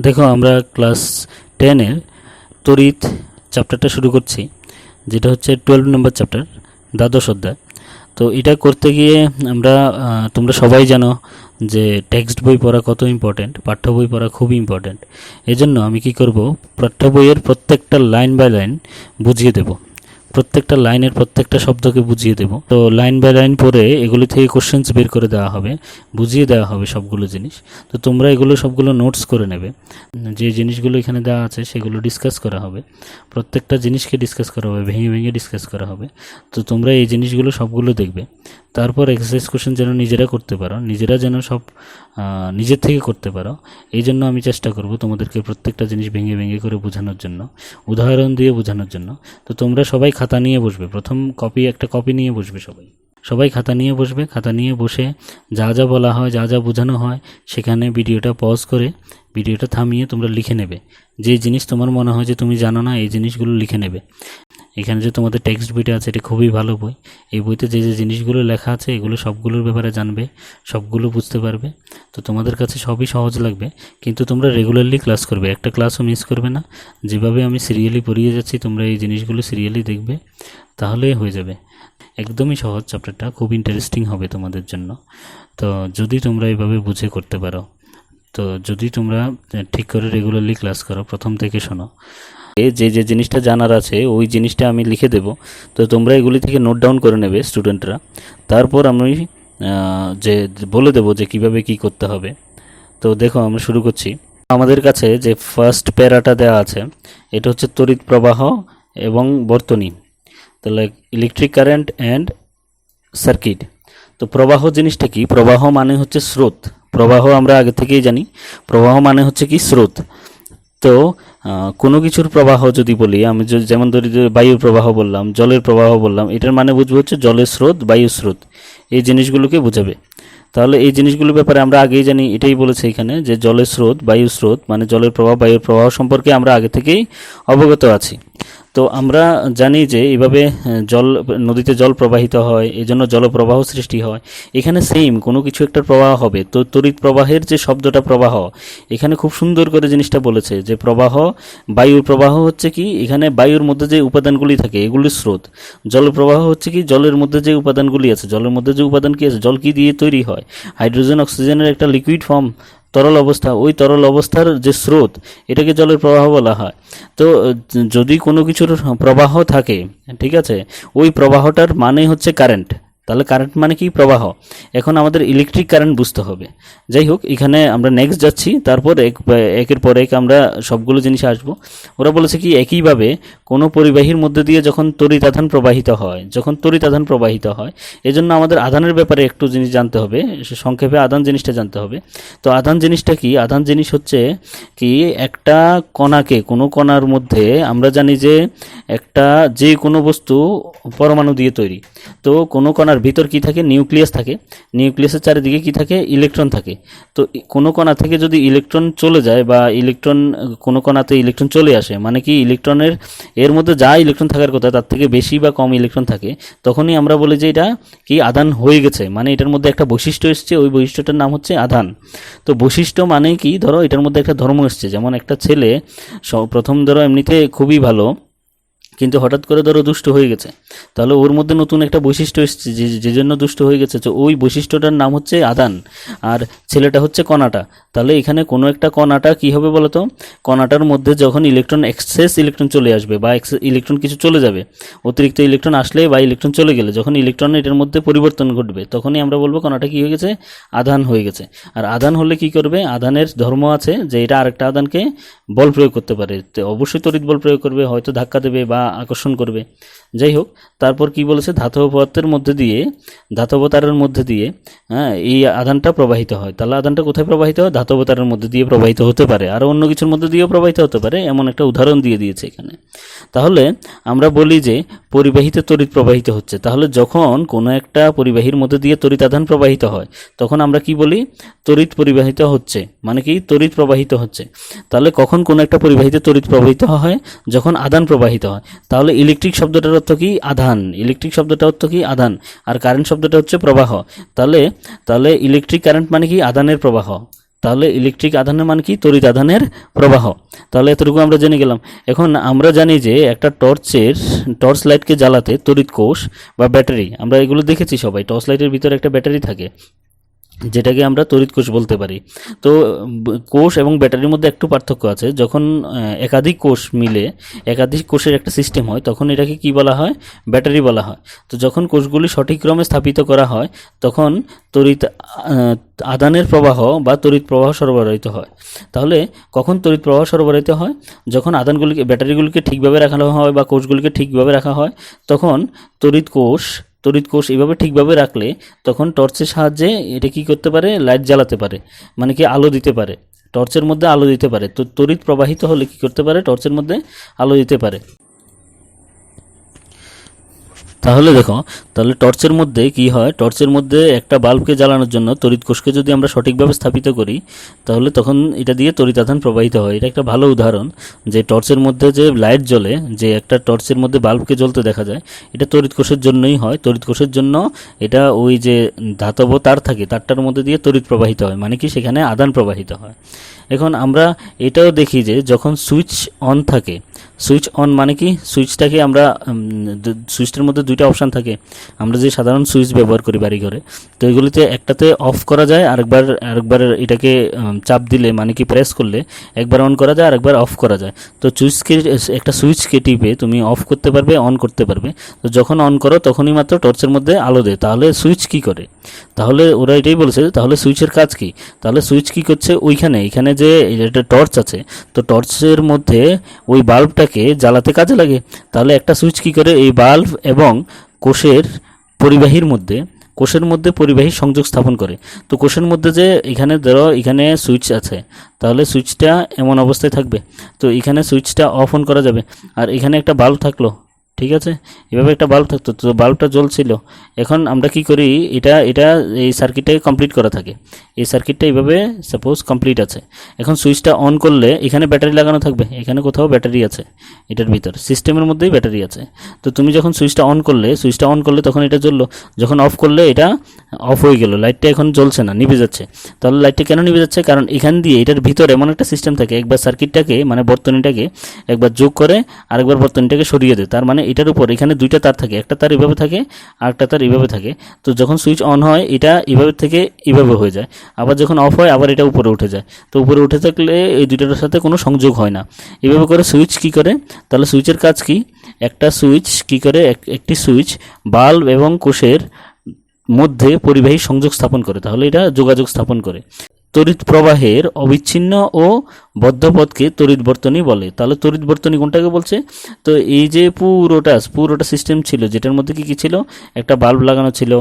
দেখো আমরা ক্লাস 10-এর তড়িৎ চ্যাপ্টারটা শুরু করছি, যেটা হচ্ছে 12 নম্বর চ্যাপ্টার, দ্বাদশ অধ্যায়। তো এটা করতে গিয়ে আমরা তোমরা সবাই জানো যে টেক্সট বই পড়া কত ইম্পর্ট্যান্ট, পাঠ্য বই পড়া খুবই ইম্পর্ট্যান্ট। এজন্য আমি কি করব, পাঠ্য বইয়ের প্রত্যেকটা লাইন বাই লাইন বুঝিয়ে দেব, প্রত্যেকটা লাইনের প্রত্যেকটা শব্দকে বুঝিয়ে দেব। তো লাইন বাই লাইন পরে এগুলি থেকে কোশ্চেন্স বের করে দেওয়া হবে, বুঝিয়ে দেওয়া হবে সবগুলো জিনিস। তো তোমরা এগুলো সবগুলো নোটস করে নেবে। যে জিনিসগুলো এখানে দেওয়া আছে সেগুলো ডিসকাস করা হবে, প্রত্যেকটা জিনিসকে ডিসকাস করা হবে, ভেঙে ভেঙে ডিসকাস করা হবে। তো তোমরা এই জিনিসগুলো সবগুলো দেখবে। তারপর এক্সারসাইজ কোশ্চেন যেন নিজেরা করতে পারো, নিজেরা যেন সব নিজের থেকে করতে পারো, এই জন্য আমি চেষ্টা করব তোমাদেরকে প্রত্যেকটা জিনিস ভেঙে ভেঙে করে বোঝানোর জন্য, উদাহরণ দিয়ে বোঝানোর জন্য। তো তোমরা সবাই খাতা নিয়ে বসবে, প্রথম একটা কপি নিয়ে বসবে, সবাই খাতা নিয়ে বসবে। খাতা নিয়ে বসে যা যা বলা হয়, যা যা বোঝানো হয়, সেখানে ভিডিওটা পজ করে ভিডিওটা থামিয়ে তোমরা লিখে নেবে। যে জিনিস তোমার মনে হয় যে তুমি জানো না, এই জিনিসগুলো লিখে নেবে। এখানে যে তোমাদের টেক্সট বইটা আছে, এটা খুবই ভালো বই। এই বইতে যে যে জিনিসগুলো লেখা আছে, এগুলো সবগুলোর ব্যাপারে জানবে, সবগুলো বুঝতে পারবে। তো তোমাদের কাছে সবই সহজ লাগবে, কিন্তু তোমরা রেগুলারলি ক্লাস করবে, একটা ক্লাসও মিস করবে না। যেভাবে আমি সিরিয়ালি পড়িয়ে যাচ্ছি, তোমরা এই জিনিসগুলো সিরিয়ালি দেখবে, তাহলেই হয়ে যাবে। একদমই সহজ চ্যাপ্টারটা, খুব ইন্টারেস্টিং হবে তোমাদের জন্য। তো যদি তোমরা এইভাবে বুঝে করতে পারো, তো যদি তোমরা ঠিক করে রেগুলারলি ক্লাস করো, প্রথম থেকে শোনো, যে যে জিনিসটা জানার আছে ওই জিনিসটা আমি লিখে দেব। তো তোমরা এগুলি থেকে নোট ডাউন করে নেবে স্টুডেন্টরা। তারপর আমি যে বলে দেব যে কিভাবে কি করতে হবে। তো দেখো আমরা শুরু করছি। আমাদের কাছে যে ফার্স্ট প্যারাটা দেওয়া আছে, এটা হচ্ছে তড়িৎ প্রবাহ এবং বর্তনী, তাহলে ইলেকট্রিক কারেন্ট অ্যান্ড সার্কিট। তো প্রবাহ জিনিসটা কি? প্রবাহ মানে হচ্ছে স্রোত। প্রবাহ আমরা আগে থেকেই জানি, প্রবাহ মানে হচ্ছে কি স্রোত। তো কোনো কিছুর প্রবাহ যদি বলি, আমি যেমন ধরি যে বায়ুর প্রবাহ বললাম, জলের প্রবাহ বললাম, এটার মানে বুঝবো হচ্ছে জলের স্রোত, বায়ুর স্রোত, এই জিনিসগুলোকে বোঝাবে। তাহলে এই জিনিসগুলোর ব্যাপারে আমরা আগেই জানি, এটাই বলেছে এখানে যে জলের স্রোত, বায়ুর স্রোত মানে জলের প্রবাহ, বায়ুর প্রবাহ সম্পর্কে আমরা আগে থেকেই অবগত আছি। তো আমরা জানি যে এইভাবে নদীতে জল প্রবাহিত হয়, এই জন্য জলপ্রবাহ সৃষ্টি হয়। এখানে সেম কোনো কিছু একটা প্রবাহ হবে। তো তড়িৎ প্রবাহের যে শব্দটা প্রবাহ, এখানে খুব সুন্দর করে জিনিসটা বলেছে যে প্রবাহ, বায়ুর প্রবাহ হচ্ছে কি, এখানে বায়ুর মধ্যে যে উপাদানগুলি থাকে এগুলির স্রোত। জলপ্রবাহ হচ্ছে কি, জলের মধ্যে যে উপাদানগুলি আছে, জলের মধ্যে যে উপাদান কি আছে, জল কি দিয়ে তৈরি হয়? হাইড্রোজেন অক্সিজেনের একটা লিকুইড ফর্ম, তরল অবস্থা, ওই তরল অবস্থার যে স্রোত, এটাকে জলের প্রবাহ বলা হয়। তো যদি কোনো কিছুর প্রবাহ থাকে, ঠিক আছে, ওই প্রবাহটার মানে হচ্ছে কারেন্ট। তাহলে কারেন্ট মানে কি? প্রবাহ। এখন আমাদের ইলেকট্রিক কারেন্ট বুঝতে হবে। যাই হোক, এখানে আমরা নেক্সট যাচ্ছি, তারপর একের পর এক আমরা সবগুলো জিনিসে আসবো। ওরা বলেছে কি, একইভাবে কোনো পরিবাহীর মধ্যে দিয়ে যখন তড়িৎ আধান প্রবাহিত হয়, এজন্য আমাদের আধানের ব্যাপারে একটু জিনিস জানতে হবে, সংক্ষেপে আধান জিনিসটা জানতে হবে। তো আধান জিনিসটা কি? আধান জিনিস হচ্ছে কি, একটা কণাকে, কোনো কণার মধ্যে আমরা জানি যে একটা যে কোনো বস্তু পরমাণু দিয়ে তৈরি। তো কোনো কণার ভিতর কি থাকে? নিউক্লিয়াস থাকে। নিউক্লিয়াসের চারিদিকে কি থাকে? ইলেকট্রন থাকে। তো কোনো কণা থেকে যদি ইলেকট্রন চলে যায়, বা কোনো কণাতে ইলেকট্রন চলে আসে, মানে কি ইলেকট্রনের, এর মধ্যে যা ইলেকট্রন থাকার কথা তার থেকে বেশি বা কম ইলেকট্রন থাকে, তখনই আমরা বলি যে এটা কি, আধান হয়ে গেছে, মানে এটার মধ্যে একটা বৈশিষ্ট্য এসছে, ওই বৈশিষ্ট্যটার নাম হচ্ছে আধান। তো বৈশিষ্ট্য মানে কি, ধরো এটার মধ্যে একটা ধর্ম এসছে, যেমন একটা ছেলে প্রথম ধরো এমনিতে খুবই ভালো, কিন্তু হঠাৎ করে ধরো দুষ্ট হয়ে গেছে, তাহলে ওর মধ্যে নতুন একটা বৈশিষ্ট্য এসেছে, যে জন্য দুষ্ট হয়ে গেছে, তো ওই বৈশিষ্ট্যটার নাম হচ্ছে আধান। আর ছেলেটা হচ্ছে কণাটা। তাহলে এখানে কোনো একটা কণাটা কি হবে বলতো, কণাটার মধ্যে যখন এক্সেস ইলেকট্রন চলে আসবে, বা ইলেকট্রন কিছু চলে যাবে, অতিরিক্ত ইলেকট্রন আসলে বা ইলেকট্রন চলে গেলে, যখন ইলেকট্রন এটার মধ্যে পরিবর্তন ঘটবে, তখনই আমরা বলবো কণাটা কি হয়ে গেছে, আধান হয়ে গেছে। আর আধান হলে কি করবে? আধানের ধর্ম আছে যে এটা আরেকটা আধানকে বল প্রয়োগ করতে পারে, তো অবশ্যই তড়িৎ বল প্রয়োগ করবে, হয়তো ধাক্কা দেবে বা আকর্ষণ করবে। যাই হোক, তারপর কি বলেছে, ধাতব পদার্থের মধ্যে দিয়ে, ধাতব তারের মধ্যে দিয়ে, এই আধানটা প্রবাহিত হয়। তাহলে আধানটা কোথায় প্রবাহিত হয়? ধাতব তারের মধ্যে দিয়ে প্রবাহিত হতে পারে, আর অন্য কিছুর মধ্যে দিয়েও প্রবাহিত হতে পারে, এমন একটা উদাহরণ দিয়ে দিয়েছে এখানে। তাহলে আমরা বলি যে পরিবাহিতে তড়িৎ প্রবাহিত হচ্ছে। তাহলে যখন কোনো একটা পরিবাহীর মধ্যে দিয়ে তড়িৎ আধান প্রবাহিত হয়, তখন আমরা কি বলি? তড়িৎ পরিবাহিত হচ্ছে, মানে কি তড়িৎ প্রবাহিত হচ্ছে। তাহলে কখন কোনো একটা পরিবাহীতে তড়িৎ প্রবাহিত হয়? যখন আধান প্রবাহিত হয়। তাহলে ইলেকট্রিক শব্দটার অর্থ কি? আধান। ইলেকট্রিক শব্দটার অর্থ কি? আধান। আর কারেন্ট শব্দটা হচ্ছে প্রবাহ। তাহলে ইলেকট্রিক কারেন্ট মানে কি? আধানের প্রবাহ। তাহলে ইলেকট্রিক আধানের মান কি? তড়িৎ আধানের প্রবাহ। তাহলে এতটুকু আমরা জেনে গেলাম। এখন আমরা জানি যে একটা টর্চ লাইটকে জ্বালাতে তড়িৎ কোষ বা ব্যাটারি, আমরা এগুলো দেখেছি সবাই, টর্চ লাইটের ভিতরে একটা ব্যাটারি থাকে যেটাকে আমরা তড়িৎ কোষ বলতে পারি। তো কোষ এবং ব্যাটারির মধ্যে একটু পার্থক্য আছে। যখন একাধিক কোষ মিলে একাধিক কোষের একটা সিস্টেম হয় তখন এটাকে কি বলা হয়? ব্যাটারি বলা হয়। তো যখন কোষগুলি সঠিক ক্রমে স্থাপিত করা হয় তখন তড়িৎ আদানের প্রবাহ বা তড়িৎ প্রবাহ সরবরাহিত হয়। তাহলে কখন তড়িৎ প্রবাহ সরবরাহিত হয়? যখন ব্যাটারিগুলিকে ঠিকভাবে রাখা হয় বা কোষগুলিকে ঠিকভাবে রাখা হয়, তখন তড়িৎ কোষ এইভাবে ঠিকভাবে রাখলে তখন টর্চের সাহায্যে এটা কি করতে পারে? লাইট জ্বালাতে পারে, মানে কি আলো দিতে পারে, টর্চের মধ্যে আলো দিতে পারে। তো তড়িৎ প্রবাহিত হলে কি করতে পারে? টর্চের মধ্যে আলো দিতে পারে। তাহলে দেখো, তাহলে টর্চের মধ্যে কি হয়? টর্চের মধ্যে একটা বাল্বকে জ্বালানোর জন্য তড়িৎ কোষকে যদি আমরা সঠিকভাবে স্থাপিত করি তাহলে তখন এটা দিয়ে তড়িৎ আধান প্রবাহিত হয়। এটা একটা ভালো উদাহরণ যে টর্চের মধ্যে যে লাইট জ্বলে, যে একটা টর্চের মধ্যে বাল্বকে জ্বলতে দেখা যায়, এটা তড়িৎ কোষের জন্যই হয়। তড়িৎ কোষের জন্য এটা ওই যে ধাতব তার থাকে, তারটার মধ্যে দিয়ে তড়িৎ প্রবাহিত হয়, মানে কি সেখানে আদান প্রবাহিত হয়। এখন আমরা এটাও দেখি যে যখন সুইচ অন থাকে, সুইচ অন মানে কি? সুইচটাকে আমরা সুইচটার মধ্যে দুইটা অপশান থাকে, আমরা যে সাধারণ সুইচ ব্যবহার করি বাড়ি ঘরে, তো এগুলিতে একটাতে অফ করা যায়, আরেকবার এটাকে চাপ দিলে, মানে কি প্রেস করলে একবার অন করা যায় আরেকবার অফ করা যায়। তো একটা সুইচকে টিপে তুমি অফ করতে পারবে, অন করতে পারবে। তো যখন অন করো তখনই মাত্র টর্চের মধ্যে আলো দেয়। তাহলে সুইচ কি করে? তাহলে ওরা এটাই বলেছে, তাহলে সুইচের কাজ কি? তাহলে সুইচ কি করছে? এখানে যে একটা টর্চ আছে, তো টর্চের মধ্যে ওই বাল্বটাকে জ্বালাতে কাজে লাগে। তাহলে একটা সুইচ কি করে? এই বাল্ব এবং কোষের পরিবাহী সংযোগ স্থাপন করে। তো কোষের মধ্যে যে এখানে সুইচ আছে, তাহলে সুইচটা এমন অবস্থায় থাকবে, তো এখানে সুইচটা অফ অন করা যাবে। আর এখানে একটা বাল্ব থাকলো, ঠিক আছে, এভাবে একটা বাল্ব থাকতো, তো বাল্বটা জ্বলছিল। এখন আমরা কি করি? এটা এই সার্কিটটাকে কমপ্লিট করা থাকে, এই সার্কিটটা এইভাবে সাপোজ কমপ্লিট আছে। এখন সুইচটা অন করলে এখানে ব্যাটারি লাগানো থাকবে, এখানে কোথাও ব্যাটারি আছে, এটার ভিতর সিস্টেমের মধ্যেই ব্যাটারি আছে। তো তুমি যখন সুইচটা অন করলে তখন এটা জ্বললো, যখন অফ করলে এটা অফ হয়ে গেল, লাইটটা এখন জ্বলছে না, নিভে যাচ্ছে। তাহলে লাইটটা কেন নিভে যাচ্ছে? কারণ এখান দিয়ে এটার ভিতরে এমন একটা সিস্টেম থাকে, একবার সার্কিটটাকে মানে বর্তনীটাকে একবার যোগ করে আরেকবার বর্তনীটাকে সরিয়ে দেয়। তার মানে এটার উপর এখানে দুইটা তার থাকে, একটা তার এভাবে থাকে আর একটা তার এভাবে থাকে। তো যখন সুইচ অন হয় এটা এভাবে থেকে এভাবে হয়ে যায়, আবার যখন অফ হয় আবার এটা উপরে উঠে যায়। তো উপরে উঠে থাকলে এই দুইটার সাথে কোনো সংযোগ হয় না। এভাবে করে সুইচ কি করে? তাহলে সুইচের কাজ কি? একটা সুইচ কি করে? একটি সুইচ বাল্ব এবং কোষের মধ্যে পরিবাহী সংযোগ স্থাপন করে, তাহলে এটা যোগাযোগ স্থাপন করে। তড়িৎ প্রবাহের অবিচ্ছিন্ন ও বদ্ধ পথকে তড়িৎ বর্তনী বলে। তাহলে তড়িৎ বর্তনী কোনটাকে বলছে? তো এই যে পুরোটা সিস্টেম ছিল, যেটার মধ্যে কি ছিল? একটা বাল্ব লাগানো ছিল,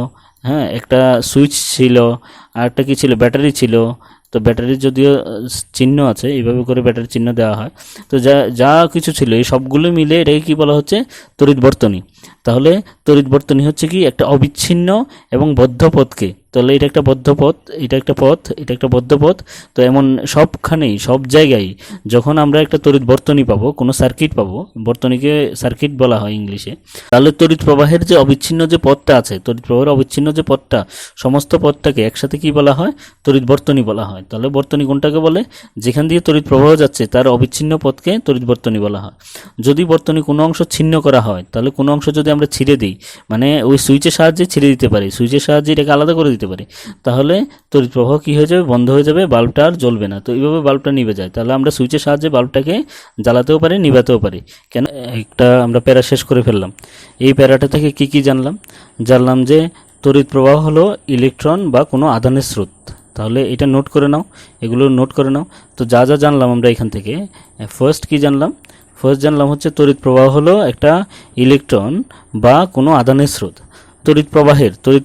হ্যাঁ, একটা সুইচ ছিল, আর একটা কি ছিল? ব্যাটারি ছিল। তো ব্যাটারির যদিও চিহ্ন আছে, এইভাবে করে ব্যাটারির চিহ্ন দেওয়া হয়। তো যা কিছু ছিল এই সবগুলো মিলে এটাকে কি বলা হচ্ছে? তড়িৎ বর্তনী। তাহলে তড়িৎ বর্তনী হচ্ছে কি? একটা অবিচ্ছিন্ন এবং বদ্ধ পথকে, তাহলে এটা একটা বদ্ধ পথ, এটা একটা বদ্ধ পথ। তো এমন সবখানেই সব জায়গায় যখন আমরা একটা তড়িৎ বর্তনী পাবো, কোনো সার্কিট পাবো, বর্তনীকে সার্কিট বলা হয় ইংলিশে, তাহলে তড়িৎ প্রবাহের যে অবিচ্ছিন্ন যে পথটা আছে, তড়িৎ প্রবাহের অবিচ্ছিন্ন যে পথটা, সমস্ত পথটাকে একসাথে কি বলা হয়? তড়িৎ বর্তনী বলা হয়। তাহলে বর্তনী কোনটাকে বলে? যেখান দিয়ে তড়িৎ প্রবাহ যাচ্ছে তার অবিচ্ছিন্ন পথকে তড়িৎ বর্তনী বলা হয়। যদি বর্তনী কোনো অংশ ছিন্ন করা হয়, তাহলে কোনো অংশ যদি আমরা ছিঁড়ে দিই, মানে ওই সুইচের সাহায্যে ছিঁড়ে দিতে পারি, সুইচের সাহায্যে এটাকে আলাদা করে দিতে পারি, তাহলে তড়িৎ প্রবাহ কি হয়ে যাবে? বন্ধ হয়ে যাবে, বাল্বটা আর জ্বলবে না। তো এইভাবে বাল্বটা নিভে যায়। তাহলে আমরা সুইচের সাহায্যে বাল্বটাকে জ্বালাতেও পারি, নিভাতেও পারি। কেন? একটা আমরা প্যারা শেষ করে ফেললাম। এই প্যারাটা থেকে কি জানলাম যে তড়িৎ প্রবাহ হলো ইলেকট্রন বা কোনো আধানের স্রোত। তাহলে এটা নোট করে নাও, এগুলো নোট করে নাও। তো যা জানলাম আমরা এখান থেকে, ফার্স্ট জানলাম হচ্ছে তড়িৎ প্রবাহ হলো একটা ইলেকট্রন বা কোনো আধানের স্রোত। তড়িৎ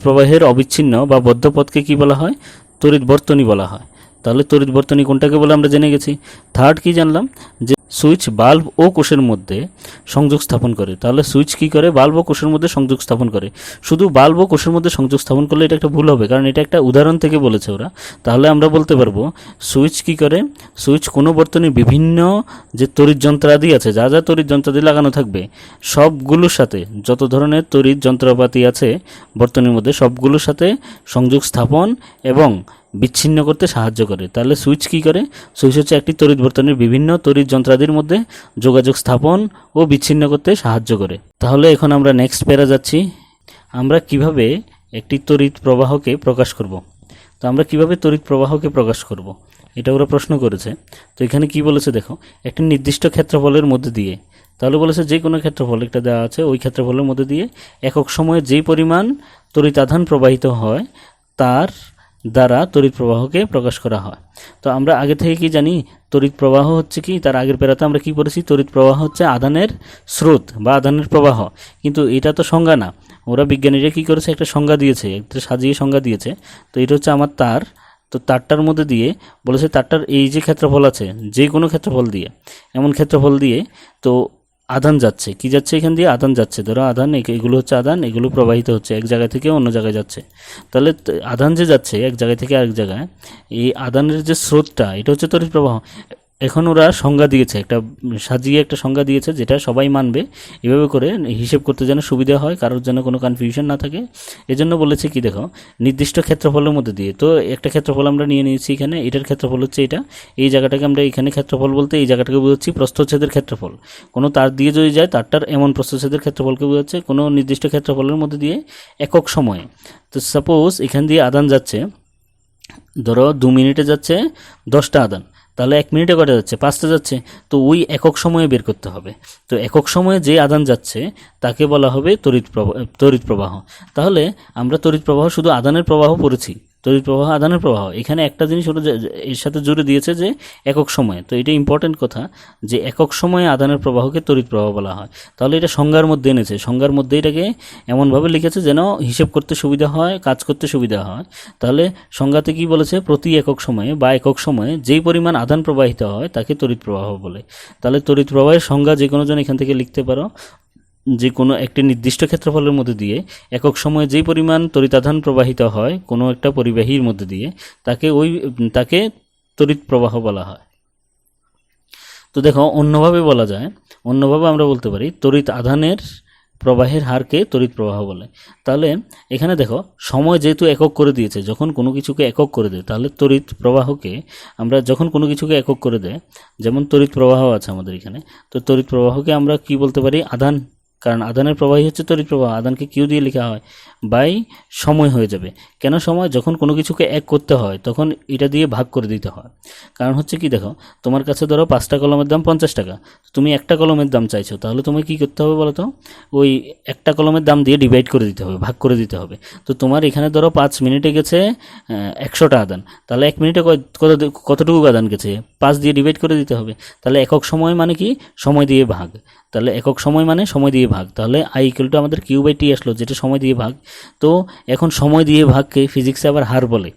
প্রবাহের অবিচ্ছিন্ন বা বদ্ধ পথকে কি বলা হয়? তড়িৎ বর্তনী বলা হয়। তাহলে তড়িৎ বর্তনী কোনটাকে বলে আমরা জেনে গেছি। থার্ড কি জানলাম? যে সুইচ বাল্ব ও কোষের মধ্যে সংযোগ স্থাপন করে। তাহলে সুইচ কি করে? বাল্ব ও কোষের মধ্যে সংযোগ স্থাপন করে। শুধু বাল্ব ও কোষের মধ্যে সংযোগ স্থাপন করলে এটা একটা ভুল হবে, কারণ এটা একটা উদাহরণ থেকে বলেছে ওরা। তাহলে আমরা বলতে পারবো সুইচ কি করে? সুইচ কোনো বর্তনীর বিভিন্ন যে তড়িৎ যন্ত্রাদি আছে, যা তড়িৎ যন্ত্রাদি লাগানো থাকবে সবগুলোর সাথে, যত ধরনের তড়িৎ যন্ত্রপাতি আছে বর্তনীর মধ্যে, সবগুলোর সাথে সংযোগ স্থাপন এবং বিচ্ছিন্ন করতে সাহায্য করে। তাহলে সুইচ কি করে? সুইচ হচ্ছে একটি তড়িৎ বর্তনীর বিভিন্ন তড়িৎ যন্ত্রাদির মধ্যে যোগাযোগ স্থাপন ও বিচ্ছিন্ন করতে সাহায্য করে। তাহলে এখন আমরা নেক্সট প্যারা যাচ্ছি। আমরা কিভাবে একটি তড়িৎ প্রবাহকে প্রকাশ করব। তো আমরা কিভাবে তড়িৎ প্রবাহকে প্রকাশ করব, এটা ওরা প্রশ্ন করেছে। তো এখানে কি বলেছে দেখো, একটি নির্দিষ্ট ক্ষেত্রফলের মধ্যে দিয়ে, তাহলে বলেছে যে কোনো ক্ষেত্রফল একটা দেওয়া আছে, ওই ক্ষেত্রফলের মধ্যে দিয়ে একক সময়ে যেই পরিমাণ তড়িৎ আধান প্রবাহিত হয় তার দ্বারা তড়িৎ প্রবাহকে প্রকাশ করা হয়। তো আমরা আগে থেকে কি জানি, তড়িৎ প্রবাহ হচ্ছে কি, তার আগের প্যারাতে আমরা কি পড়েছি, তড়িৎ প্রবাহ হচ্ছে আধানের স্রোত বা আধানের প্রবাহ। কিন্তু এটা তো সংজ্ঞা না, ওরা বিজ্ঞানীরা কি করেছে, একটা সংজ্ঞা দিয়েছে, একটা সাজিয়ে সংজ্ঞা দিয়েছে। তো এটা হচ্ছে আমার তার, তো তারটার মধ্যে দিয়ে বলেছে তারটার এই যে ক্ষেত্রফল আছে, যে কোনো ক্ষেত্রফল দিয়ে, এমন ক্ষেত্রফল দিয়ে তো আধান যাচ্ছে, কি যাচ্ছে, এখান দিয়ে আধান যাচ্ছে। ধরো আধান, এগুলো হচ্ছে আধান, এগুলো প্রবাহিত হচ্ছে এক জায়গা থেকে অন্য জায়গায় যাচ্ছে। তাহলে আধান যে যাচ্ছে এক জায়গা থেকে আরেক জায়গায়, এই আধানের যে স্রোতটা, এটা হচ্ছে তড়িৎ প্রবাহ। এখন ওরা সংজ্ঞা দিয়েছে, একটা সাজিয়ে একটা সংজ্ঞা দিয়েছে, যেটা সবাই মানবে, এভাবে করে হিসেব করতে যেন সুবিধা হয়, কারোর যেন কোনো কনফিউশন না থাকে। এজন্য বলেছে কি দেখো, নির্দিষ্ট ক্ষেত্রফলের মধ্যে দিয়ে। তো একটা ক্ষেত্রফল আমরা নিয়ে নিয়েছি এখানে, এটার ক্ষেত্রফল হচ্ছে এটা, এই জায়গাটাকে আমরা এখানে ক্ষেত্রফল বলতে এই জায়গাটাকে বোঝাচ্ছি প্রস্থচ্ছেদের ক্ষেত্রফল। কোনো তার দিয়ে যদি যায়, তারটার এমন প্রস্থচ্ছেদের ক্ষেত্রফলকে বোঝাচ্ছে কোনো নির্দিষ্ট ক্ষেত্রফলের মধ্যে দিয়ে একক সময়ে। তো সাপোজ এখান দিয়ে আধান যাচ্ছে, ধরো 2 মিনিটে যাচ্ছে 10টা আধান, তাহলে 1 মিনিটে কটা যাচ্ছে, 5টা যাচ্ছে। তো ওই একক সময়ে বের করতে হবে। তো একক সময়ে যে আধান যাচ্ছে তাকে বলা হবে তড়িৎ প্রবাহ। তাহলে আমরা তড়িৎ প্রবাহ শুধু আধানের প্রবাহ পড়েছি, তড়িৎ প্রবাহ আধানের প্রবাহ। এখানে একটা জিনিস ওরা এর সাথে জুড়ে দিয়েছে যে একক সময়ে। তো এটা ইম্পর্টেন্ট কথা, যে একক সময়ে আধানের প্রবাহকে তড়িৎ প্রবাহ বলা হয়। তাহলে এটা সংজ্ঞার মধ্যে এনেছে, সংজ্ঞার মধ্যে এটাকে এমনভাবে লিখেছে যেন হিসেব করতে সুবিধা হয়, কাজ করতে সুবিধা হয়। তাহলে সংজ্ঞাতে কি বলেছে, প্রতি একক সময়ে বা একক সময়ে যেই পরিমাণ আধান প্রবাহিত হয় তাকে তড়িৎ প্রবাহ বলে। তাহলে তড়িৎ প্রবাহের সংজ্ঞা যে কোনো জন এখান থেকে লিখতে পারো, যে কোনো একটি নির্দিষ্ট ক্ষেত্রফলের মধ্যে দিয়ে একক সময়ে যেই পরিমাণ তড়িতাধান প্রবাহিত হয় কোনো একটা পরিবাহীর মধ্যে দিয়ে, তাকে তড়িৎ প্রবাহ বলা হয়। তো দেখো অন্যভাবে বলা যায়, অন্যভাবে আমরা বলতে পারি তড়িৎ আধানের প্রবাহের হারকে তড়িৎ প্রবাহ বলে। তাহলে এখানে দেখো সময় যেহেতু একক করে দিয়েছে, যখন কোনো কিছুকে একক করে দেয়, তাহলে তড়িৎ প্রবাহকে আমরা যখন কোনো কিছুকে একক করে দেয়, যেমন তড়িৎ প্রবাহ আছে আমাদের এখানে, তো তড়িৎ প্রবাহকে আমরা কি বলতে পারি, আধান। কারণ আধানের প্রবাহই হচ্ছে তড়িৎ প্রবাহ, আধানকে কিউ দিয়ে লেখা হয়, বাই সময় হয়ে যাবে। কেন সময়? যখন কোনো কিছুকে এক করতে হয় তখন এটা দিয়ে ভাগ করে দিতে হয়। কারণ হচ্ছে কি দেখো, তোমার কাছে ধরো 5টা কলমের দাম 50 টাকা, তুমি একটা কলমের দাম চাইছো, তাহলে তোমায় কী করতে হবে বলো তো, ওই একটা কলমের দাম দিয়ে ডিভাইড করে দিতে হবে, ভাগ করে দিতে হবে। তো তোমার এখানে ধরো 5 মিনিটে গেছে 100টা আদান, তাহলে 1 মিনিটে কতটুকু আদান গেছে, 5 দিয়ে ডিভাইড করে দিতে হবে। তাহলে একক সময় মানে কি, সময় দিয়ে ভাগ। তাহলে একক সময় মানে সময় দিয়ে ভাগ। তাহলে আই ইকুয়াল টু আমাদের কিউ বাই টি আসলো, যেটা সময় দিয়ে ভাগ। তো এখন সময় দিয়ে ভাগকে ফিজিক্সে আবার হার বলে।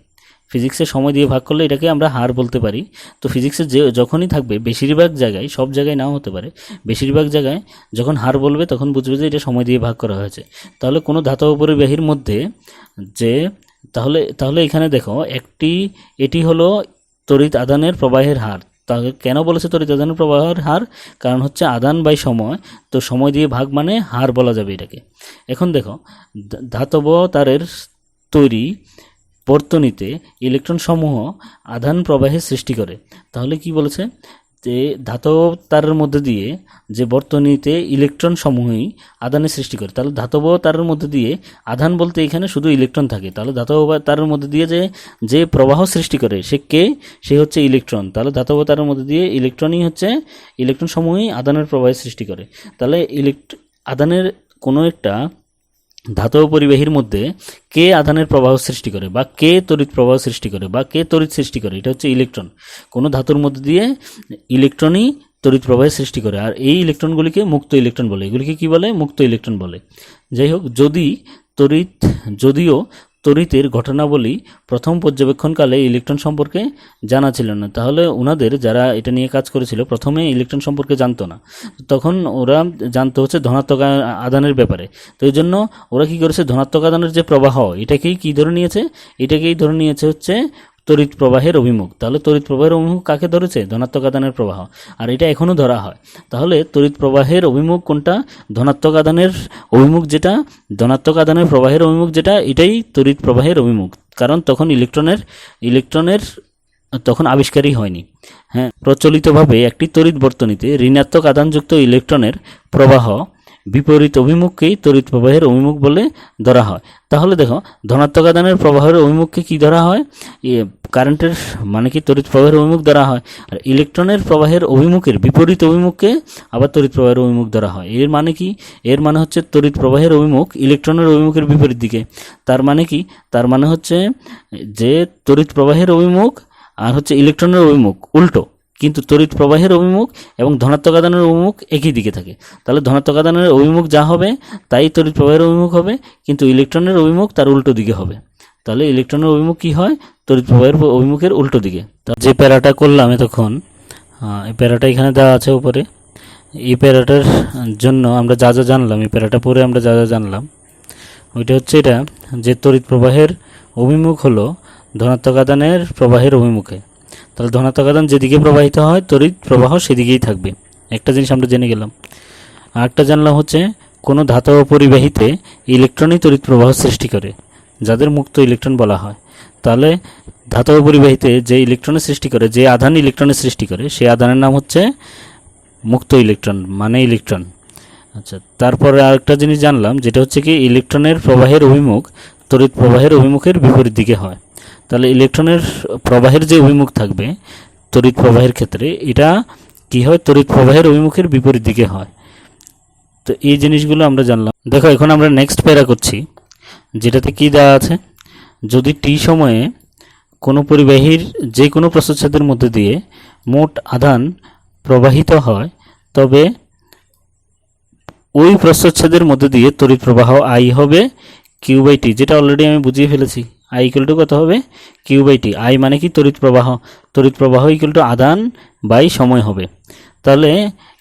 ফিজিক্সে সময় দিয়ে ভাগ করলে এটাকে আমরা হার বলতে পারি। তো ফিজিক্সে যখনই থাকবে, বেশিরভাগ জায়গায়, সব জায়গায় নাও হতে পারে, বেশিরভাগ জায়গায় যখন হার বলবে তখন বুঝবে যে এটা সময় দিয়ে ভাগ করা হয়েছে। তাহলে কোনো ধাতব পরিবাহীর মধ্যে যে তাহলে এখানে দেখো এটি হলো তড়িৎ আদানের প্রবাহের হার। তাহলে কেন বলেছে তড়িৎ আদানের প্রবাহের হার? কারণ হচ্ছে আদান বাই সময়, তো সময় দিয়ে ভাগ মানে হার বলা যাবে এটাকে। এখন দেখো ধাতব তারের তৈরি বর্তনীতে ইলেকট্রন সমূহ আধান প্রবাহের সৃষ্টি করে। তাহলে কি বলেছে, যে ধাতব তারের মধ্যে দিয়ে যে বর্তনীতে ইলেকট্রন সমূহই আধানের সৃষ্টি করে। তাহলে ধাতব তারের মধ্যে দিয়ে আধান বলতে এখানে শুধু ইলেকট্রন থাকে। তাহলে ধাতব তারের মধ্যে দিয়ে যে প্রবাহ সৃষ্টি করে সে হচ্ছে ইলেকট্রন। তাহলে ধাতব তারের মধ্যে দিয়ে ইলেকট্রন সমূহই আধানের প্রবাহের সৃষ্টি করে। তাহলে আধানের কোনো একটা ধাতব পরিবাহীর মধ্যে কে আধানের প্রবাহ সৃষ্টি করে, বা কে তড়িৎ প্রবাহ সৃষ্টি করে, বা কে তড়িৎ সৃষ্টি করে, এটা হচ্ছে ইলেকট্রন। কোনো ধাতুর মধ্যে দিয়ে ইলেকট্রনই তড়িৎ প্রবাহের সৃষ্টি করে, আর এই ইলেকট্রনগুলিকে মুক্ত ইলেকট্রন বলে। এগুলিকে কি বলে? মুক্ত ইলেকট্রন বলে। যাই হোক, যদিও তড়িতের ঘটনাবলী প্রথম পর্যবেক্ষণকালে ইলেকট্রন সম্পর্কে জানা ছিল না। তাহলে ওনাদের যারা এটা নিয়ে কাজ করেছিল প্রথমে ইলেকট্রন সম্পর্কে জানতো না, তখন ওরা জানতো হচ্ছে ধনাত্মক আদানের ব্যাপারে। তো এই জন্য ওরা কী করেছে, ধনাত্মক আদানের যে প্রবাহ এটাকেই ধরে নিয়েছে হচ্ছে তড়িৎ প্রবাহের অভিমুখ। তাহলে তড়িৎ প্রবাহের অভিমুখ কাকে ধরেছে? ধনাত্মক আধানের প্রবাহ। আর এটা এখনও ধরা হয়। তাহলে তড়িৎ প্রবাহের অভিমুখ কোনটা? ধনাত্মক আধানের অভিমুখ যেটা, ধনাত্মক আধানের প্রবাহের অভিমুখ যেটা, এটাই তড়িৎ প্রবাহের অভিমুখ। কারণ তখন ইলেকট্রনের তখন আবিষ্কারই হয়নি। হ্যাঁ, প্রচলিতভাবে একটি তড়িৎ বর্তনীতে ঋণাত্মক আধানযুক্ত ইলেকট্রনের প্রবাহ বিপরীত অভিমুখকেই তড়িৎ প্রবাহের অভিমুখ বলে ধরা হয়। তাহলে দেখো, ধনাত্মক আধানের প্রবাহের অভিমুখকে কি ধরা হয়? কারেন্টের মানে কি তড়িৎ প্রবাহের অভিমুখ ধরা হয়। আর ইলেকট্রনের প্রবাহের অভিমুখের বিপরীত অভিমুখকে আবার তড়িৎ প্রবাহের অভিমুখ ধরা হয়। এর মানে কি? এর মানে হচ্ছে তড়িৎ প্রবাহের অভিমুখ ইলেকট্রনের অভিমুখের বিপরীত দিকে। তার মানে কি? তার মানে হচ্ছে যে তড়িৎ প্রবাহের অভিমুখ আর হচ্ছে ইলেকট্রনের অভিমুখ উল্টো, কিন্তু তড়িৎ প্রবাহের অভিমুখ এবং ধনাত্মক আধানের অভিমুখ একই দিকে থাকে। তাহলে ধনাত্মক আধানের অভিমুখ যা হবে তাই তড়িৎ প্রবাহের অভিমুখ হবে, কিন্তু ইলেকট্রনের অভিমুখ তার উল্টো দিকে হবে। তাহলে ইলেকট্রনের অভিমুখ কি হয়? তড়িৎ প্রবাহের অভিমুখের উল্টো দিকে। যে প্যারাটা করলাম এতক্ষণ, এই প্যারাটা এখানে দেওয়া আছে উপরে। এই প্যারাটার জন্য আমরা যা যা জানলাম, এই প্যারাটা পরে আমরা যা যা জানলাম, ওইটা হচ্ছে এটা যে তড়িৎ প্রবাহের অভিমুখ হলো ধনাত্মক আধানের প্রবাহের অভিমুখে। তাহলে ধনাত্মক আধান যেদিকে প্রবাহিত হয় তড়িৎ প্রবাহ সেদিকেই থাকবে। একটা জিনিস আমরা জেনে গেলাম। আরেকটা জানলাম হচ্ছে কোনো ধাতব পরিবাহীতে ইলেকট্রনই তড়িৎ প্রবাহ সৃষ্টি করে, যাদের মুক্ত ইলেকট্রন বলা হয়। তাহলে ধাতব পরিবাহীতে যে ইলেকট্রনের সৃষ্টি করে, যে আধান ইলেকট্রনের সৃষ্টি করে, সেই আধানের নাম হচ্ছে মুক্ত ইলেকট্রন, মানে ইলেকট্রন। আচ্ছা, তারপরে আরেকটা জিনিস জানলাম, যেটা হচ্ছে কি ইলেকট্রনের প্রবাহের অভিমুখ তড়িৎ প্রবাহের অভিমুখের বিপরীত দিকে হয়। তাহলে ইলেকট্রনের প্রবাহের যে অভিমুখ থাকবে তড়িৎ প্রবাহের ক্ষেত্রে, এটা কি হয়? তড়িৎ প্রবাহের অভিমুখের বিপরীত দিকে হয়। তো এই জিনিসগুলো আমরা জানলাম। দেখো, এখন আমরা নেক্সট প্যারা করছি, যেটাতে কি দেওয়া আছে, যদি টি সময়ে কোনো পরিবাহীর যে কোনো প্রস্থচ্ছেদের মধ্যে দিয়ে মোট আধান প্রবাহিত হয়, তবে ওই প্রস্থচ্ছেদের মধ্যে দিয়ে তড়িৎ প্রবাহ আই হবে কিউ বাই টি, যেটা অলরেডি আমি বুঝিয়ে ফেলেছি। আই ইকুয়াল টু কত হবে? Q by T. আই মানে কি? তড়িৎ প্রবাহ। তড়িৎ প্রবাহ ইকুয়াল টু আধান বাই সময় হবে। তাহলে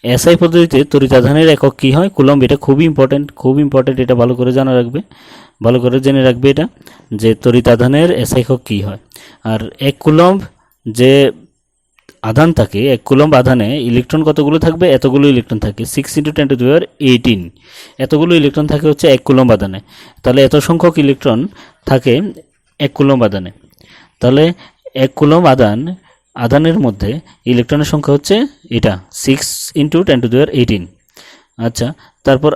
এসআই পদ্ধতিতে তড়িৎ আধানের একক কী হয়? কুলম্ব। এটা খুবই ইম্পর্টেন্ট, এটা ভালো করে ভালো করে জেনে রাখবে এটা, যে তড়িৎ আধানের এসআই একক কী হয়। আর এক কুলম্ব যে আধান থাকে, এক কুলম্ব আধানে ইলেকট্রন কতগুলো থাকবে? এতগুলো ইলেকট্রন থাকে, 6 × 10⁸ এতগুলো ইলেকট্রন থাকে হচ্ছে এক কুলম্ব আধানে। তাহলে এত সংখ্যক ইলেকট্রন থাকে এক কুলম্ব আধানে। তাহলে এক কুলম্ব আধানের মধ্যে ইলেকট্রনের সংখ্যা হচ্ছে এটা 6 × 10⁸। আচ্ছা, তারপর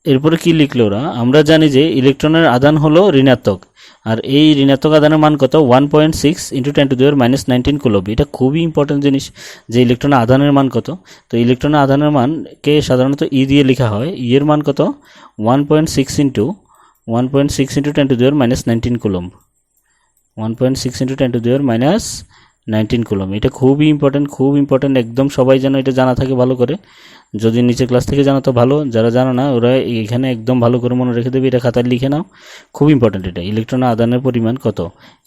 এরপরে কি লিখলো ওরা? আমরা জানি যে ইলেকট্রনের আধান হলো ঋণাত্মক, আর এই ঋণাত্মক আধানের মান কত? 1.6 × 10⁻19 কুলম্ব। এটা খুবই ইম্পর্টেন্ট জিনিস, যে ইলেকট্রনের আধানের মান কত। তো ইলেকট্রনের আধানের মানকে সাধারণত ই দিয়ে লেখা হয়। ই এর মান কত? 1.6 × 10⁻19 কুলম্ব। 1.6 × 10⁻19 কুলম্ব। এটা খুবই ইম্পর্টেন্ট, একদম সবাই যেন এটা জানা থাকে ভালো করে। যদি নিচে ক্লাস থেকে জানো তো ভালো, যারা জানো না ওরা এখানে একদম ভালো করে মনে রেখে দেবে, এটা খাতায় লিখে নাও, খুব ইম্পর্টেন্ট এটা। ইলেকট্রনের আদানের পরিমাণ কত?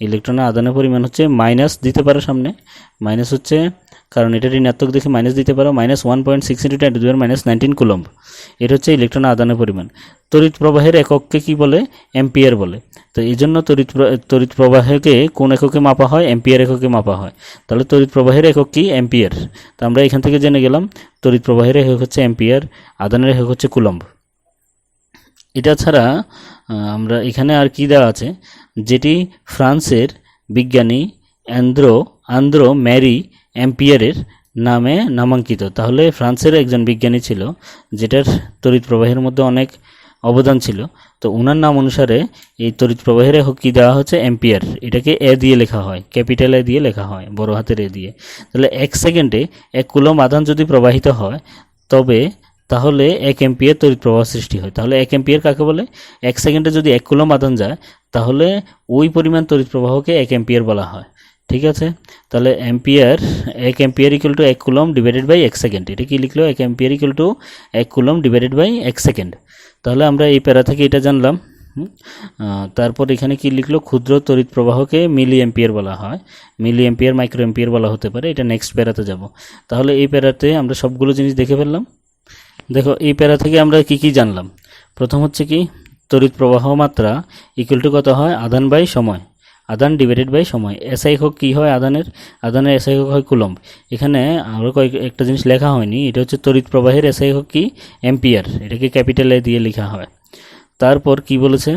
ইলেকট্রনের আদানের পরিমাণ হচ্ছে মাইনাস দিতে পারো সামনে, মাইনাস হচ্ছে কারণ এটা ঋণাত্মক দেখে মাইনাস দিতে পারো, -1.6 × 10⁻19 কুলম্ব। এটা হচ্ছে ইলেকট্রনের আদানের পরিমাণ। তড়িৎ প্রবাহের একককে কি বলে? অ্যাম্পিয়ার বলে। তো এই জন্য তড়িৎ প্রবাহকে কোন এককে মাপা হয়? অ্যাম্পিয়ার এককে মাপা হয়। তাহলে তড়িৎ প্রবাহের একক কি? অ্যাম্পিয়ার। তো আমরা এখান থেকে জেনে গেলাম তড়িৎ প্রবাহের একক হচ্ছে অ্যাম্পিয়ার, আদানের একক হচ্ছে কুলম্ব। এটা ছাড়া আমরা এখানে আর কি দেওয়া আছে, যেটি ফ্রান্সের বিজ্ঞানী আন্দ্রো ম্যারি অ্যাম্পিয়ারের নামে নামাঙ্কিত। তাহলে ফ্রান্সের একজন বিজ্ঞানী ছিল, যেটার তড়িৎ প্রবাহের মধ্যে অনেক অবদান ছিল। তো ওনার নাম অনুসারে এই তড়িৎ প্রবাহের একক কী দেওয়া হচ্ছে? অ্যাম্পিয়ার। এটাকে এ দিয়ে লেখা হয়, ক্যাপিটাল এ দিয়ে লেখা হয়, বড় হাতের এ দিয়ে। তাহলে 1 সেকেন্ডে 1 কুলম্ব আধান যদি প্রবাহিত হয়, তাহলে 1 অ্যাম্পিয়ার তড়িৎ প্রবাহ সৃষ্টি হয়। তাহলে 1 অ্যাম্পিয়ার কাকে বলে? 1 সেকেন্ডে যদি 1 কুলম্ব আধান যায়, তাহলে ওই পরিমাণ তড়িৎ প্রবাহকে 1 অ্যাম্পিয়ার বলা হয়। ঠিক আছে? তাহলে 1 ampere equal to 1 coulomb divided by 1 second. এটা কি লিখলো? 1 ampere equal to 1 coulomb divided by 1 second. তাহলে আমরা এই প্যারা থেকে এটা জানলাম। তারপর এখানে কি লিখলো? ক্ষুদ্র তড়িৎ প্রবাহকে মিলি অ্যাম্পিয়ার বলা হয়, মিলি অ্যাম্পিয়ার মাইক্রো অ্যাম্পিয়ার বলা হতে পারে। এটা নেক্সট প্যারাতে যাব। তাহলে এই প্যারাতে আমরা সবগুলো জিনিস দেখে ফেললাম। দেখো, এই প্যারা থেকে আমরা কি জানলাম। প্রথম হচ্ছে কি? তড়িৎ প্রবাহ মাত্রা ইকুয়াল টু কত হয়? আধান বাই সময়। আদান ডিভাইডেড বাই সময়। এসআই একক কী হয় আদানের এসআই একক হয় কুলম্ব। এখানে আরও একটা জিনিস লেখা হয়নি, এটা হচ্ছে তড়িৎ প্রবাহের এসআই একক কি অ্যাম্পিয়ার, এটাকে ক্যাপিটাল এ দিয়ে লেখা হয়। তারপর কি বলেছে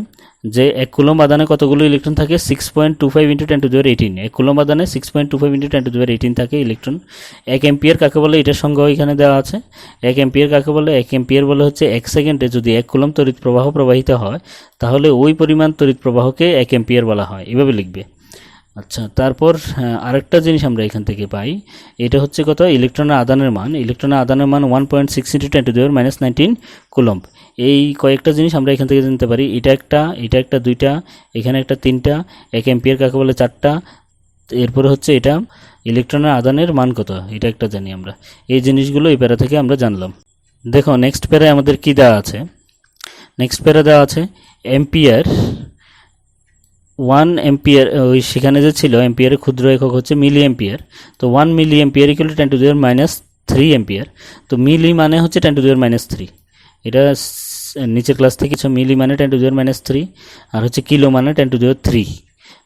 যে 1 কুলম্ব আদানে কতগুলো ইলেকট্রন থাকে 6.25 × 10^18। 1 কুলম্ব আদানে 6.25 × 10^18 থাকে ইলেকট্রন। 1 অ্যাম্পিয়ার কাকে বলে এটার সংজ্ঞা এখানে দেওয়া আছে। 1 অ্যাম্পিয়ার কাকে বলে? 1 অ্যাম্পিয়ার বলে হচ্ছে 1 সেকেন্ডে যদি 1 কুলম্ব তড়িৎ প্রবাহ প্রবাহিত হয় তাহলে ওই পরিমাণ তড়িৎ প্রবাহকে 1 অ্যাম্পিয়ার বলা হয়, এভাবে লিখবে। আচ্ছা, তারপর আরেকটা জিনিস আমরা এখান থেকে পাই, এটা হচ্ছে কত ইলেকট্রনের আদানের মান। 1.6 × 10^-19 কুলম্ব। এই কয়েকটা জিনিস আমরা এখান থেকে জানতে পারি। এটা একটা 2টা, এখানে একটা 3টা। 1 অ্যাম্পিয়ার কাকে বলে 4টা। এরপরে হচ্ছে এটা ইলেকট্রনের আদানের মান কত, এটা একটা জানি আমরা। এই জিনিসগুলো এই প্যারা থেকে আমরা জানলাম। দেখো নেক্সট প্যারায় আমাদের কি দেওয়া আছে। নেক্সট প্যারা দেওয়া আছে অ্যাম্পিয়ার 1 অ্যাম্পিয়ার, ওই সেখানে যে ছিল অ্যাম্পিয়ারের ক্ষুদ্র একক হচ্ছে মিলি অ্যাম্পিয়ার। তো 1 মিলি অ্যাম্পিয়ার = 10⁻³ অ্যাম্পিয়ার। তো মিলি মানে হচ্ছে 10⁻³ এটা নিচের ক্লাস থেকে মিলি মানে 10⁻³ আর হচ্ছে কিলো মানে 10⁻³।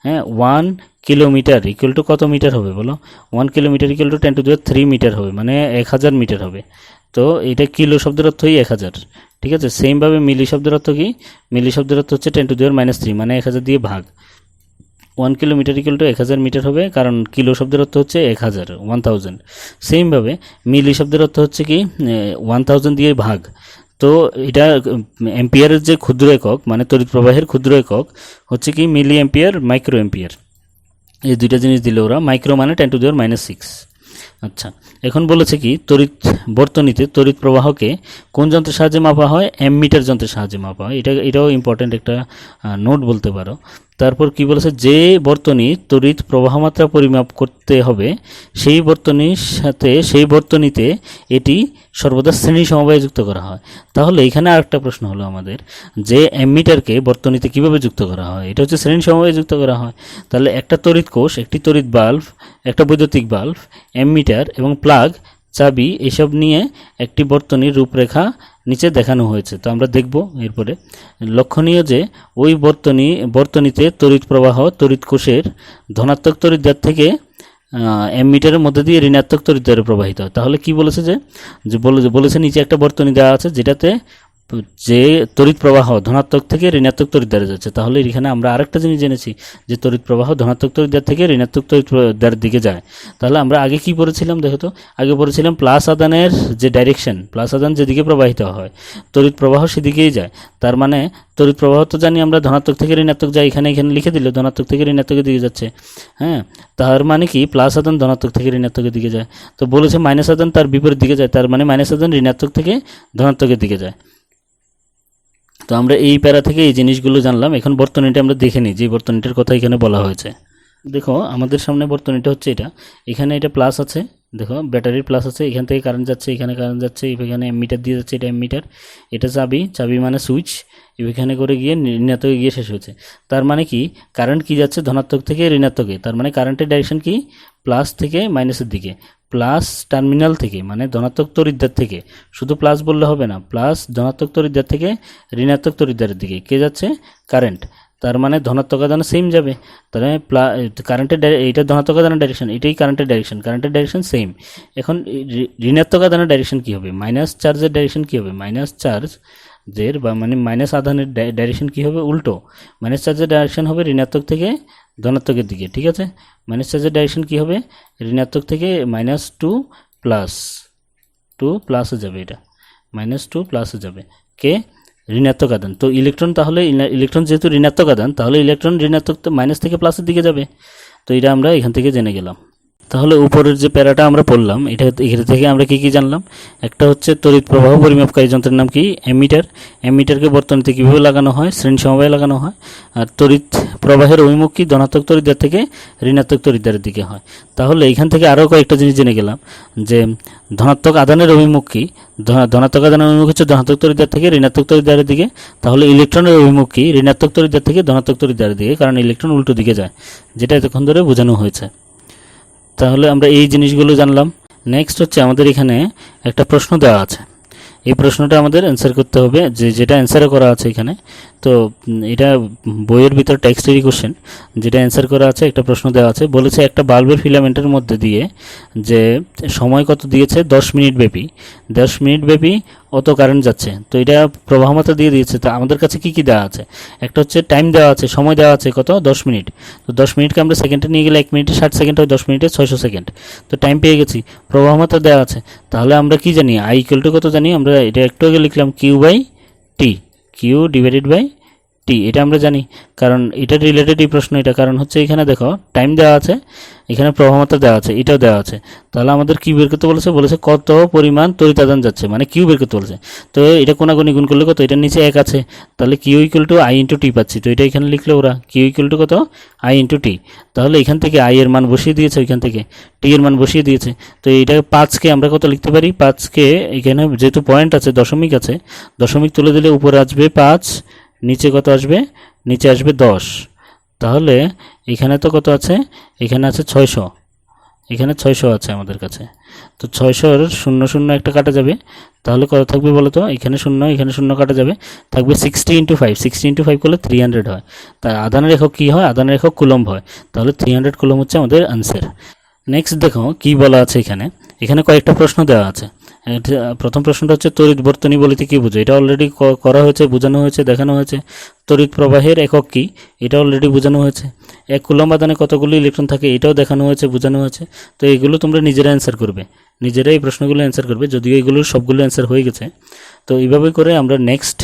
হ্যাঁ, 1 কিলোমিটার = কত মিটার হবে বলো? 1 কিলোমিটার = 10⁻³ মিটার হবে, মানে 1000 মিটার হবে। তো এটা কিলো শব্দের অর্থই 1000, ঠিক আছে। সেমভাবে মিলি শব্দের অর্থ কি? মিলি শব্দের অর্থ হচ্ছে 10⁻³ মানে 1000 দিয়ে ভাগ। 1 কিলোমিটার = 1000 মিটার হবে, কারণ কিলো শব্দের অর্থ হচ্ছে 1000, 1000। সেমভাবে মিলি শব্দের অর্থ হচ্ছে কি 1000 দিয়ে ভাগ। তো এটা অ্যাম্পিয়ারের যে ক্ষুদ্র একক মানে তড়িৎ প্রবাহের ক্ষুদ্র একক হচ্ছে কি মিলি অ্যাম্পিয়ার, মাইক্রো অ্যাম্পিয়ার। এই দুইটা জিনিস দিলে ওরা, মাইক্রো মানে 10⁻⁶। আচ্ছা, এখন বলেছে কি বর্তনীতে তড়িৎ প্রবাহকে কোন যন্ত্রের সাহায্যে মাপা হয়? অ্যামমিটার যন্ত্রের সাহায্যে মাপা হয়। এটাও ইম্পর্টেন্ট একটা নোট বলতে পারো। তারপর কি বলেছে, যে বর্তনী তড়িৎ প্রবাহমাত্রা পরিমাপ করতে হবে সেই বর্তনীতে এটি সর্বদা শ্রেণী সমবায়ে যুক্ত করা হয়। তাহলে এখানে আরেকটা প্রশ্ন হলো আমাদের, যে অ্যামমিটারকে বর্তনীতে কিভাবে যুক্ত করা হয়? এটা হচ্ছে শ্রেণী সমবায়ে যুক্ত করা হয়। তাহলে একটা তড়িৎ কোষ, একটি তড়িৎ বাল্ব, একটা বৈদ্যুতিক বাল্ব, অ্যামমিটার এবং প্লাগ, চাবি এসব নিয়ে একটি বর্তনীর রূপরেখা নিচে দেখানো হয়েছে। তো আমরা দেখব এরপরে। লক্ষণীয় যে ওই বর্তনীতে তড়িৎ প্রবাহ তড়িৎ কোষের ধনাত্মক তড়িৎদ্বার থেকে অ্যামমিটারের মধ্যে দিয়ে ঋণাত্মক তড়িৎদ্বারে প্রবাহিত হয়। তাহলে কি বলেছে বলেছে নিচে একটা বর্তনী দেওয়া আছে যেটাতে যে তড়িৎ প্রবাহ ধনাত্মক থেকে ঋণাত্মক তড়িৎদ্বারে যাচ্ছে। তাহলে এখানে আমরা আরেকটা জিনিস জেনেছি যে তড়িৎ প্রবাহ ধনাত্মক তড়িৎদ্বার থেকে ঋণাত্মক তড়িৎদ্বারের দিকে যায়। তাহলে আমরা আগে কি পড়েছিলাম দেখো তো? আগে পড়েছিলাম প্লাস আদানের যে ডাইরেকশন, প্লাস আদান যেদিকে প্রবাহিত হয় তড়িৎ প্রবাহ সেদিকেই যায়। তার মানে তড়িৎ প্রবাহ তো জানি আমরা ধনাত্মক থেকে ঋণাত্মক যায়, এখানে লিখে দিলে ধনাত্মক থেকে ঋণাত্মকের দিকে যাচ্ছে। হ্যাঁ, তার মানে কি প্লাস আদান ধনাত্মক থেকে ঋণাত্মকের দিকে যায়। তো বলেছে মাইনাস আদান তার বিপরীত দিকে যায়, তার মানে মাইনাস আদান ঋণাত্মক থেকে ধনাত্মকের দিকে যায়। তো আমরা এই প্যারা থেকে এই জিনিসগুলো জানলাম। এখন বর্তনীটা আমরা দেখে নিই যে বর্তনীটার কথা এখানে বলা হয়েছে। দেখো আমাদের সামনে বর্তনীটা হচ্ছে এটা, এখানে এটা প্লাস আছে, দেখো ব্যাটারির প্লাস আছে, এখান থেকে কারেন্ট যাচ্ছে, এখানে কারেন্ট যাচ্ছে, এখানে অ্যামমিটার দিয়ে যাচ্ছে, এটা অ্যামমিটার, এটা চাবি মানে সুইচ, এখানে করে গিয়ে ঋণাত্মকে গিয়ে শেষ হয়েছে। তার মানে কি কারেন্ট কি যাচ্ছে ধনাত্মক থেকে ঋণাত্মকে, তার মানে কারেন্টের ডাইরেকশন কি প্লাস থেকে মাইনাসের দিকে। প্লাস টার্মিনাল থেকে মানে ধনাত্মক তড়িৎদ্বার থেকে, শুধু প্লাস বললে হবে না, প্লাস ধনাত্মক তড়িৎদ্বার থেকে ঋণাত্মক তড়িৎদ্বারের দিকে কে যাচ্ছে? কারেন্ট। তার মানে ধনাত্মক আদানে সেম যাবে। তার মানে কারেন্টের এইটা ধনাত্মক আদানের ডাইরেকশন, এটাই কারেন্টের ডাইরেকশন সেম। এখন ঋণাত্মক আদানের ডাইরেকশন কী হবে? মাইনাস চার্জের ডাইরেকশন কী হবে? মাইনাস চার্জের বা মানে মাইনাস আধানের ডাইরেকশন কী হবে? উল্টো। মাইনাস চার্জের ডাইরেকশন হবে ঋণাত্মক থেকে ধনাত্মকের দিকে, ঠিক আছে। মাইনাস চার্জের ডাইরেকশন কী হবে? ঋণাত্মক থেকে -2 প্লাসে যাবে, এটা -2 প্লাসে যাবে কে? ঋণাত্মক আদান। তো ইলেকট্রন, তাহলে ইলেকট্রন যেহেতু ঋণাত্মক আদান, তাহলে ইলেকট্রন ঋণাত্মক মাইনাস থেকে প্লাসের দিকে যাবে। তো এটা আমরা এখান থেকে জেনে গেলাম। তাহলে উপরের যে প্যারাটা আমরা পড়লাম এখান থেকে আমরা কি জানলাম? একটা হচ্ছে তড়িৎ প্রবাহ পরিমাপকারী যন্ত্রের নাম কি? অ্যামমিটার। অ্যামমিটারকে বর্তনীতে কীভাবে লাগানো হয়? শ্রেণী সমবায়ে লাগানো হয়। আর তড়িৎ প্রবাহের অভিমুখ কি? ধনাত্মক তড়িৎদ্বার থেকে ঋণাত্মক তড়িৎদ্বারের দিকে হয়। তাহলে এখান থেকে আরও কয়েকটা জিনিস জেনে গেলাম যে ধনাত্মক আদানের অভিমুখ কি? ধনাত্মক আদানের অভিমুখ হচ্ছে ধনাত্মক তড়িৎদ্বার থেকে ঋণাত্মক তড়িৎদ্বারের দিকে। তাহলে ইলেকট্রনের অভিমুখ কি? ঋণাত্মক তড়িৎদ্বার থেকে ধনাত্মক তড়িৎদ্বারের দিকে, কারণ ইলেকট্রন উল্টো দিকে যায়, যেটা এতক্ষণ ধরে বোঝানো হয়েছে। তাহলে আমরা এই জিনিসগুলো জানলাম। নেক্সট হচ্ছে আমাদের এখানে একটা প্রশ্ন দেওয়া আছে, এই প্রশ্নটা আমাদের অ্যান্সার করতে হবে, যেটা অ্যান্সারে করা আছে এখানে। তো এটা বইয়ের ভিতর টেক্সটেরই কোশ্চেন, যেটা অ্যান্সার করা আছে, একটা প্রশ্ন দেওয়া আছে, বলেছে একটা বাল্বের ফিলামেন্টের মধ্যে দিয়ে যে সময় কত দিয়েছে 10 মিনিট ব্যাপী, 10 মিনিট ব্যাপী অত কারেন্ট যাচ্ছে। তো এটা প্রবাহমাত্রা দিয়ে দিয়েছে। তো আমাদের কাছে কি কি দেওয়া আছে, একটা হচ্ছে টাইম দেওয়া আছে, সময় দেওয়া আছে কত 10 মিনিট। তো 10 মিনিটকে আমরা সেকেন্ডে নিয়ে গেলে 1 মিনিটে 60 সেকেন্ড হয়, 10 মিনিটে 600 সেকেন্ড। তো টাইম পেয়ে গেছি, প্রবাহমাত্রা দেওয়া আছে। তাহলে আমরা কি জানি, আই ইকুয়াল টু কত জানি, আমরা এটা একটু আগে লিখলাম Q by T, Q divided by T, এটা আমরা জানি, কারণ এটা রিলেটেড এই প্রশ্ন এটা। কারণ হচ্ছে এখানে দেখো টাইম দেওয়া আছে, এখানে প্রবাহমাত্রা দেওয়া আছে, এটাও দেওয়া আছে। তাহলে আমাদের কি বের করতে বলেছে, বলেছে কত পরিমাণ তড়িৎ আদান যাচ্ছে, মানে কিউ বের করতে বলেছে। তো এটা কোনাগুনি গুণ করলে কত, এটার নিচে 1 আছে, তাহলে Q equal to I into T পাচ্ছি। তো এটা এখানে লিখলে ওরা কিউ ইকুয়াল টু কত, আই ইন্টু টি। তাহলে এখান থেকে আই এর মান বসিয়ে দিয়েছে, ওইখান থেকে টি এর মান বসিয়ে দিয়েছে। তো এইটাকে 5কে আমরা কত লিখতে পারি, 5কে এখানে যেহেতু পয়েন্ট আছে, দশমিক আছে, দশমিক তুলে দিলে উপরে আসবে 5, নিচে কত আসবে, নিচে আসবে 10। তাহলে এখানে তো কত আছে, এখানে আছে 600, এখানে 600 আছে আমাদের কাছে। তো 600-র 0 0 একটা কাটা যাবে, তাহলে কত থাকবে বলো তো, এখানে 0, এখানে 0 কাটা যাবে, থাকবে 60 × 5, 60 × 5 করলে 300 হয়। তাই আধানের একক কী হয়, আধানের একক কুলম্ব হয়। তাহলে 300 কুলম্ব হচ্ছে আমাদের আনসার। নেক্সট দেখো কি বলা আছে এখানে, এখানে কয়েকটা প্রশ্ন দেওয়া আছে। প্রথম প্রশ্নটা হচ্ছে তড়িৎ বর্তনী বলতে কি বোঝো, এটা অলরেডি করা হয়েছে, বোঝানো হয়েছে, দেখানো হয়েছে। তড়িৎ প্রবাহের একক কি, এটা অলরেডি বোঝানো হয়েছে। 1 কুলম্ব আধানে কতগুলি ইলেকট্রন থাকে, এটাও দেখানো হয়েছে, বোঝানো হয়েছে। তো এগুলো তোমরা নিজেরা অ্যান্সার করবে, নিজেরাই এই প্রশ্নগুলো অ্যান্সার করবে, যদিও এগুলোর সবগুলো অ্যান্সার হয়ে গেছে। তো এইভাবে করে আমরা নেক্সট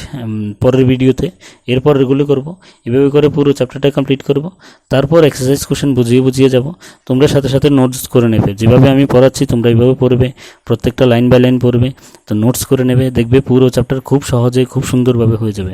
পরের ভিডিওতে এরপর এগুলো করব, এভাবে করে পুরো চ্যাপ্টারটা কমপ্লিট করব। তারপর এক্সারসাইজ কোশ্চেন বুঝিয়ে যাব। তোমরা সাথে সাথে নোটস করে নেবে, যেভাবে আমি পড়াচ্ছি তোমরা এইভাবে পড়বে, প্রত্যেকটা লাইন বাই লাইন পড়বে। তো নোটস করে নেবে, দেখবে পুরো চ্যাপ্টার খুব সহজে খুব সুন্দরভাবে হয়ে যাবে।